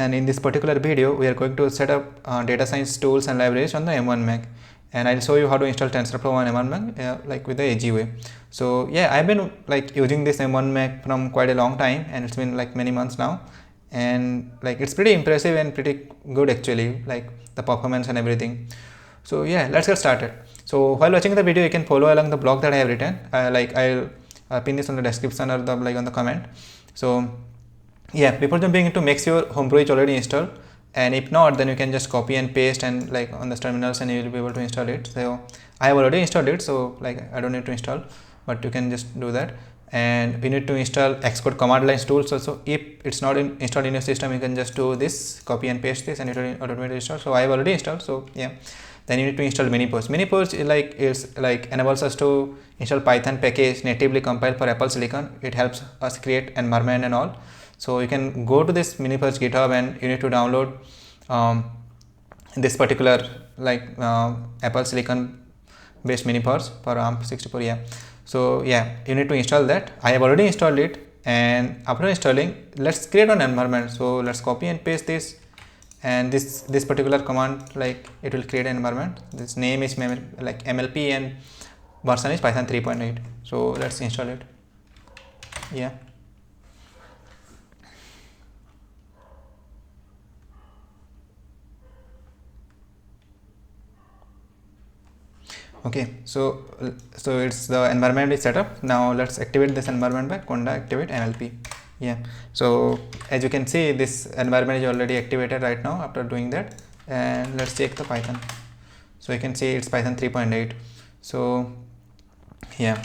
And in this particular video, we are going to set up data science tools and libraries on the M1 Mac, and I'll show you how to install TensorFlow on M1 Mac like with the AG way. So yeah, I've been like using this M1 Mac from quite a long time, and it's been like many months now, and like it's pretty impressive and pretty good actually, like the performance and everything. So yeah, let's get started. So while watching the video, you can follow along the blog that I have written. I'll pin this on the description or the like on the comment. So yeah, before jumping into, make sure Homebrew is already installed, and if not, then you can just copy and paste and like on the terminals, and you will be able to install it. So I have already installed it, so like I don't need to install, but you can just do that. And we need to install Xcode command lines tools also. If it's not installed in your system, you can just do this, copy and paste this, and it will automatically install. So I have already installed. So yeah, then you need to install Minipurge. Minipurge is like enables us to install Python package natively compiled for Apple Silicon. It helps us create environment and all. So you can go to this Minipurge GitHub, and you need to download this particular like Apple Silicon based Minipurge for ARM64. Yeah, so yeah, you need to install that. I have already installed it, and after installing, let's create an environment. So let's copy and paste this, and this particular command, like it will create an environment. This name is like MLP, and version is Python 3.8. so let's install it. Yeah. Okay, so it's the environment is set up. Now let's activate this environment by conda activate MLP. Yeah, so as you can see, this environment is already activated right now after doing that. And let's check the Python. So you can see it's Python 3.8. so yeah,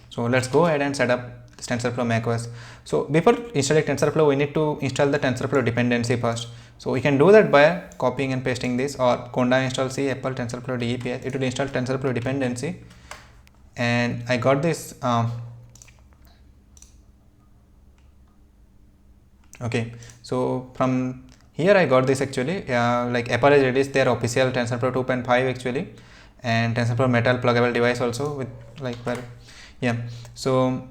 so let's go ahead and set up this TensorFlow macOS. So before installing TensorFlow, we need to install the TensorFlow dependency first. So we can do that by copying and pasting this, or conda install c apple TensorFlow DEPS. It will install TensorFlow dependency, and I got this. Okay, so from here I got this actually. Like Apple has released their official TensorFlow 2.5 actually, and TensorFlow Metal pluggable device also with like where, yeah. So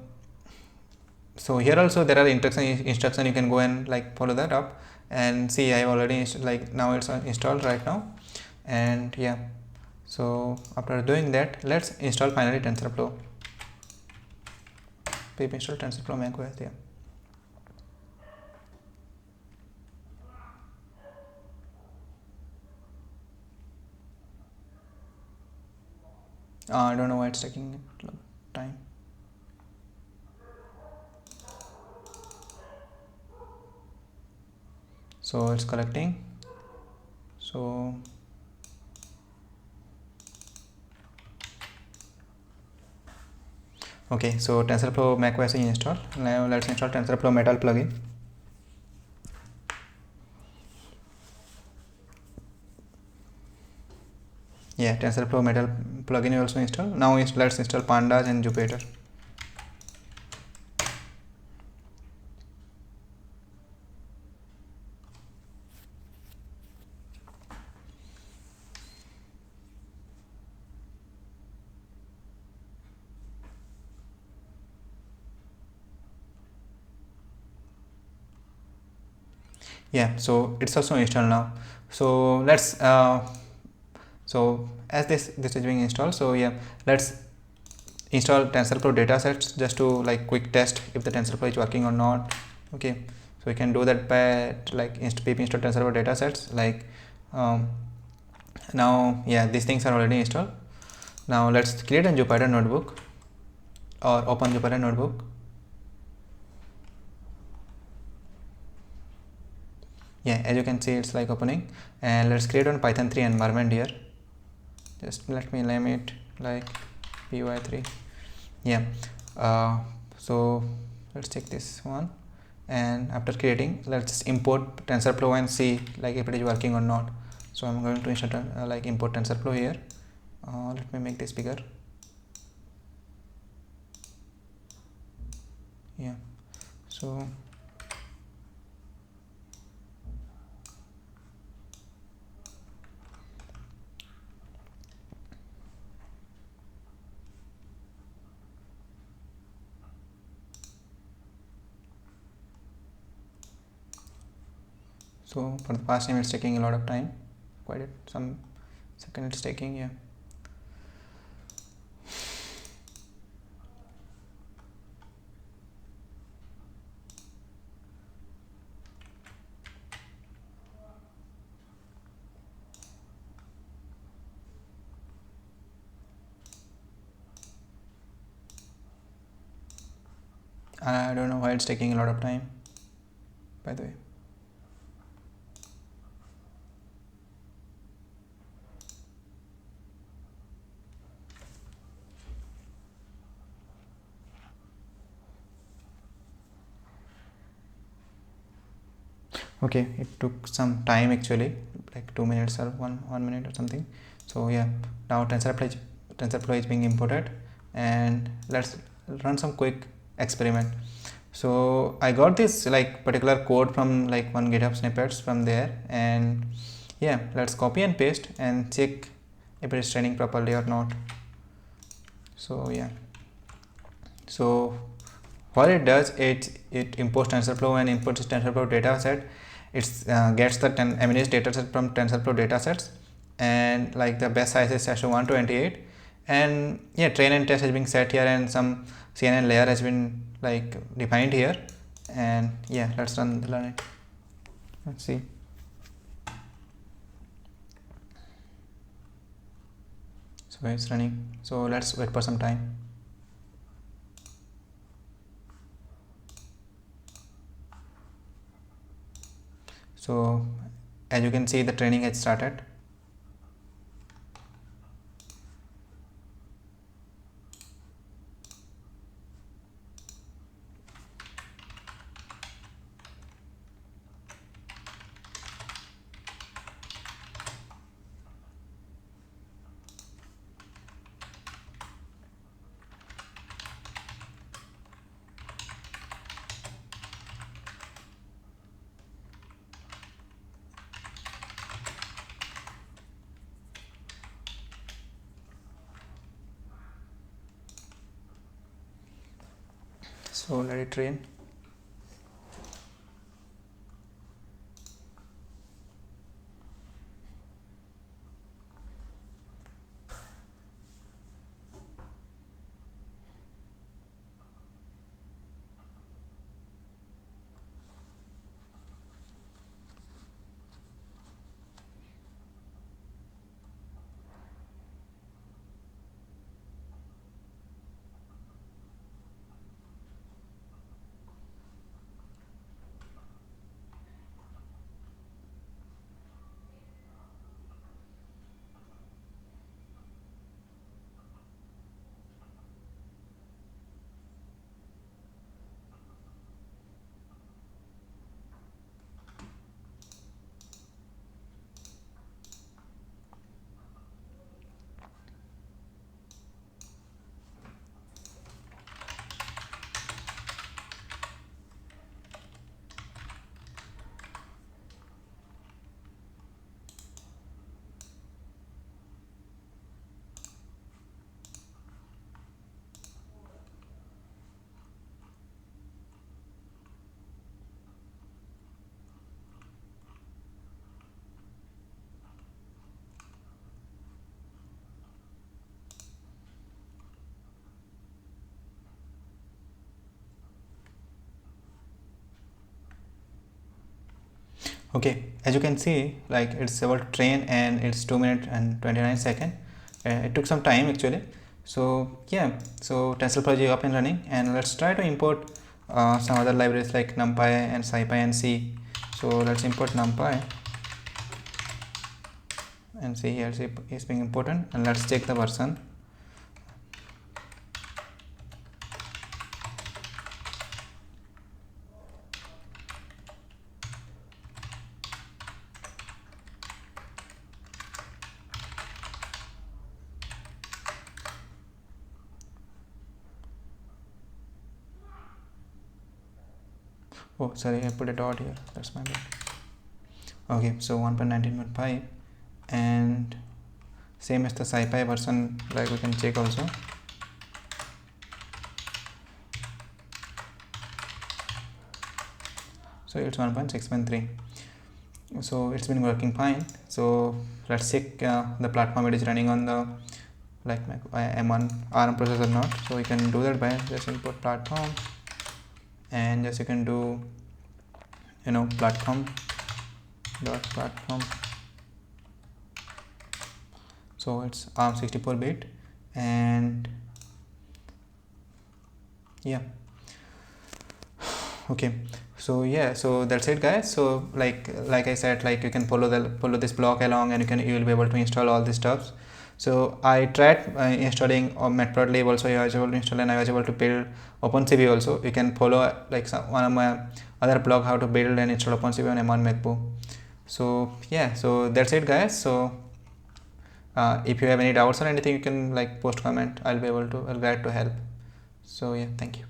here also there are instruction. You can go and like follow that up, and see I have already like now it's installed right now. And yeah, so after doing that, let's install finally TensorFlow. Pip install TensorFlow macOS. Yeah. I don't know why it's taking time. So it's collecting. So okay, so TensorFlow macOS is installed. Now let's install TensorFlow Metal plugin. Yeah, TensorFlow Metal plugin is also installed. Now let's install Pandas and Jupyter. Yeah, so it's also installed now. So let's so as this is being installed, so yeah, let's install TensorFlow datasets just to like quick test if the TensorFlow is working or not. Okay, so we can do that by like pip install TensorFlow datasets. Like now yeah, these things are already installed. Now let's create a Jupyter notebook, or open Jupyter notebook. Yeah, as you can see, it's like opening. And let's create one Python 3 environment here. Just let me name it like py3. Yeah, so let's check this one, and after creating, let's import TensorFlow and see like if it is working or not. So I'm going to insert like import TensorFlow here. Let me make this bigger. Yeah, so So for the past time it's taking a lot of time, quite some second it's taking. Yeah. I don't know why it's taking a lot of time, by the way. Okay, it took some time actually, like 2 minutes or one minute or something. So yeah, now TensorFlow is being imported, and let's run some quick experiment. So I got this like particular code from like one GitHub snippets from there, and yeah, let's copy and paste and check if it is training properly or not. So yeah, so what it does, it imports TensorFlow and imports TensorFlow dataset. It gets the MNIST dataset from TensorFlow datasets, and like the best size is actually 128, and yeah, train and test has been set here, and some CNN layer has been like defined here, and yeah, let's run it. Let's see. So it's running, so let's wait for some time. So as you can see, the training has started. So let it train. Okay, as you can see, like it's about train and it's 2 minutes and 29 seconds. It took some time actually. So yeah, so TensorFlow is up and running, and let's try to import some other libraries like NumPy and SciPy and C. So let's import NumPy and see here it's being imported, and let's check the version. Oh sorry, I put a dot here, that's my bad. Okay, so 1.19.5, and same as the SciPy version, like we can check also. So it's 1.6.3. So it's been working fine. So let's check the platform it is running on the like Mac M1 ARM processor or not. So you can do that by just input platform, and just you can do platform dot platform. So it's ARM 64-bit, and yeah, okay. So yeah, so that's it guys. So like I said, like you can follow this block along, and you will be able to install all these stuffs. So I tried installing Matplotlib also. I was able to install, and I was able to build OpenCV also. You can follow like one of my other blog how to build and install OpenCV on M1 MacBook. So yeah, so that's it guys. So if you have any doubts or anything, you can like post comment. I'll glad to help. So yeah, thank you.